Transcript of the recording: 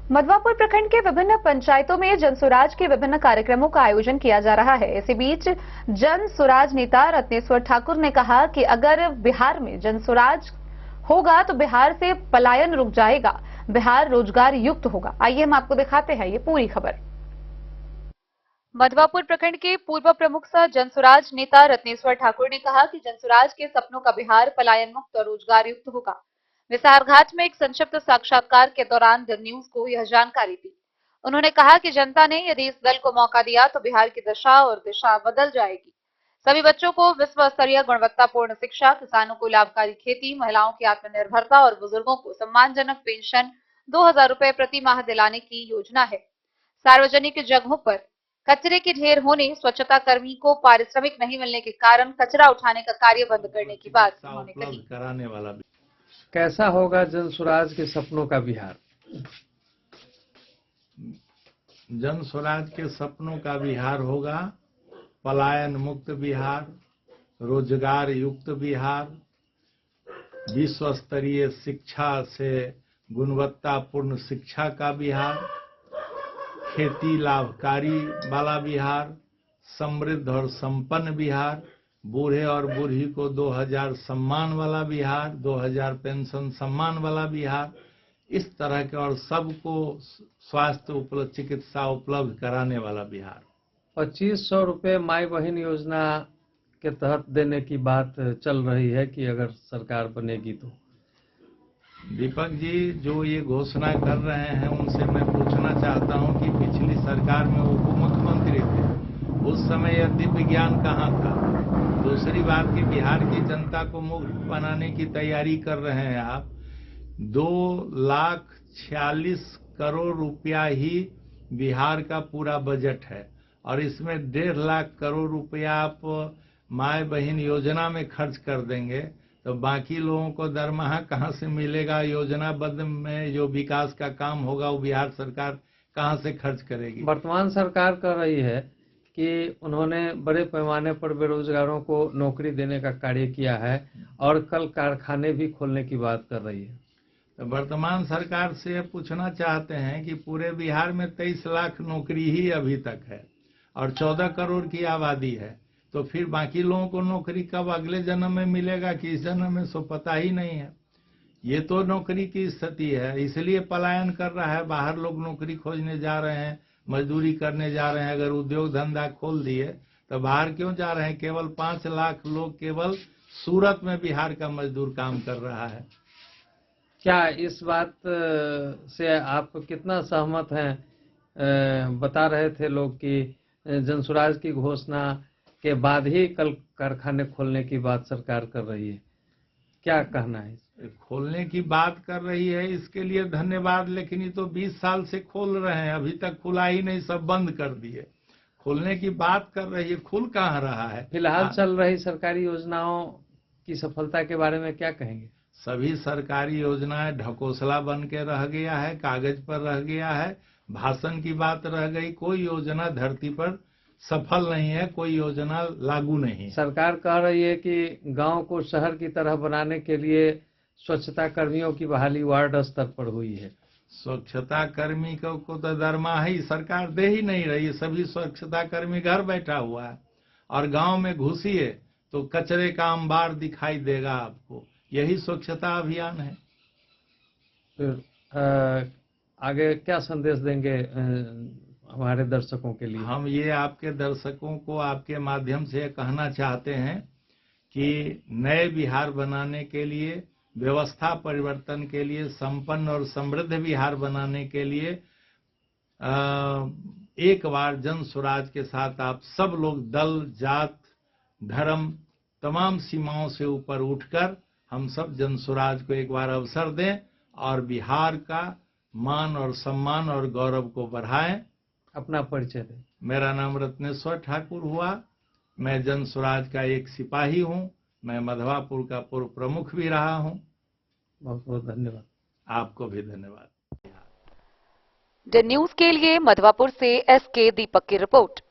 मधवापुर प्रखंड के विभिन्न पंचायतों में जन सुराज के विभिन्न कार्यक्रमों का आयोजन किया जा रहा है। इसी बीच जन सुराज नेता रत्नेश्वर ठाकुर ने कहा कि अगर बिहार में जन सुराज होगा तो बिहार से पलायन रुक जाएगा, बिहार रोजगार युक्त होगा। आइए हम आपको दिखाते हैं ये पूरी खबर। मधवापुर प्रखंड के पूर्व प्रमुख सह जनसुराज नेता रत्नेश्वर ठाकुर ने कहा कि जनसुराज के सपनों का बिहार पलायन मुक्त और रोजगार युक्त होगा। विसारघाट में एक संक्षिप्त साक्षात्कार के दौरान द न्यूज को यह जानकारी दी। उन्होंने कहा कि जनता ने यदि इस दल को मौका दिया तो बिहार की दशा और दिशा बदल जाएगी। सभी बच्चों को विश्व स्तरीय गुणवत्तापूर्ण शिक्षा, किसानों को लाभकारी खेती, महिलाओं की आत्मनिर्भरता और बुजुर्गों को सम्मानजनक पेंशन 2000 रुपए प्रति माह दिलाने की योजना है। सार्वजनिक जगहों पर कचरे के ढेर होने, स्वच्छता कर्मी को पारिश्रमिक नहीं मिलने के कारण कचरा उठाने का कार्य बंद करने की बात उन्होंने कही। कराने वाला कैसा होगा जन सुराज के सपनों का बिहार? जन स्वराज के सपनों का बिहार होगा पलायन मुक्त बिहार, रोजगार युक्त बिहार, विश्व स्तरीय शिक्षा से गुणवत्तापूर्ण शिक्षा का बिहार, खेती लाभकारी वाला बिहार, समृद्ध और संपन्न बिहार, बूढ़े और बूढ़ी को 2000 सम्मान वाला बिहार, 2000 पेंशन सम्मान वाला बिहार, इस तरह के और सबको स्वास्थ्य उपलब्ध चिकित्सा उपलब्ध कराने वाला बिहार। 2500 रुपए माई बहन योजना के तहत देने की बात चल रही है कि अगर सरकार बनेगी तो। दीपक जी जो ये घोषणा कर रहे हैं उनसे मैं पूछना चाहता हूं कि पिछली सरकार में उप मुख्यमंत्री थे, उस समय यह दिव्य ज्ञान कहाँ था? दूसरी बात कि बिहार की जनता को मुक्त बनाने की तैयारी कर रहे हैं आप। 2,46 करोड़ रुपया ही बिहार का पूरा बजट है और इसमें 1.5 लाख करोड़ रुपया आप माए बहन योजना में खर्च कर देंगे तो बाकी लोगों को दरमाहा कहां से मिलेगा? योजनाबद्ध में जो विकास का काम होगा वो बिहार सरकार कहां से खर्च करेगी? वर्तमान सरकार कर रही है कि उन्होंने बड़े पैमाने पर बेरोजगारों को नौकरी देने का कार्य किया है और कल कारखाने भी खोलने की बात कर रही है। तो वर्तमान सरकार से पूछना चाहते हैं कि पूरे बिहार में 23 लाख नौकरी ही अभी तक है और 14 करोड़ की आबादी है, तो फिर बाकी लोगों को नौकरी कब अगले जन्म में मिलेगा कि इस जन्म में सो पता ही नहीं है। ये तो नौकरी की स्थिति है, इसलिए पलायन कर रहा है। बाहर लोग नौकरी खोजने जा रहे हैं, मजदूरी करने जा रहे हैं। अगर उद्योग धंधा खोल दिए तो बाहर क्यों जा रहे हैं? केवल 5 लाख लोग केवल सूरत में बिहार का मजदूर काम कर रहा है। क्या इस बात से आप कितना सहमत हैं? बता रहे थे लोग कि जनसुराज की घोषणा के बाद ही कल कारखाने खोलने की बात सरकार कर रही है, क्या कहना है? खोलने की बात कर रही है, इसके लिए धन्यवाद, लेकिन ये तो 20 साल से खोल रहे हैं, अभी तक खुला ही नहीं, सब बंद कर दिए। खोलने की बात कर रही है, खुल कहाँ रहा है? फिलहाल चल रही सरकारी योजनाओं की सफलता के बारे में क्या कहेंगे? सभी सरकारी योजनाएं ढकोसला बन के रह गया है, कागज पर रह गया है, भाषण की बात रह गई। कोई योजना धरती पर सफल नहीं है, कोई योजना लागू नहीं। सरकार कह रही है कि गांव को शहर की तरह बनाने के लिए स्वच्छता कर्मियों की बहाली वार्ड स्तर पर हुई है। स्वच्छता कर्मी को तो दरमाहा ही सरकार दे ही नहीं रही। सभी स्वच्छता कर्मी घर बैठा हुआ है और गांव में घुसिए तो कचरे का अंबार दिखाई देगा आपको। यही स्वच्छता अभियान है। फिर आगे क्या संदेश देंगे हमारे दर्शकों के लिए? हम ये आपके दर्शकों को आपके माध्यम से कहना चाहते हैं कि नए बिहार बनाने के लिए, व्यवस्था परिवर्तन के लिए, संपन्न और समृद्ध बिहार बनाने के लिए एक बार जन स्वराज के साथ आप सब लोग दल, जात, धर्म तमाम सीमाओं से ऊपर उठकर हम सब जन स्वराज को एक बार अवसर दें और बिहार का मान और सम्मान और गौरव को बढ़ाएं। अपना परिचय दें। मेरा नाम रत्नेश्वर ठाकुर हुआ। मैं जन स्वराज का एक सिपाही हूं। मैं मधवापुर का पूर्व प्रमुख भी रहा हूं। बहुत बहुत धन्यवाद। आपको भी धन्यवाद। द न्यूज के लिए मधवापुर से एसके दीपक की रिपोर्ट।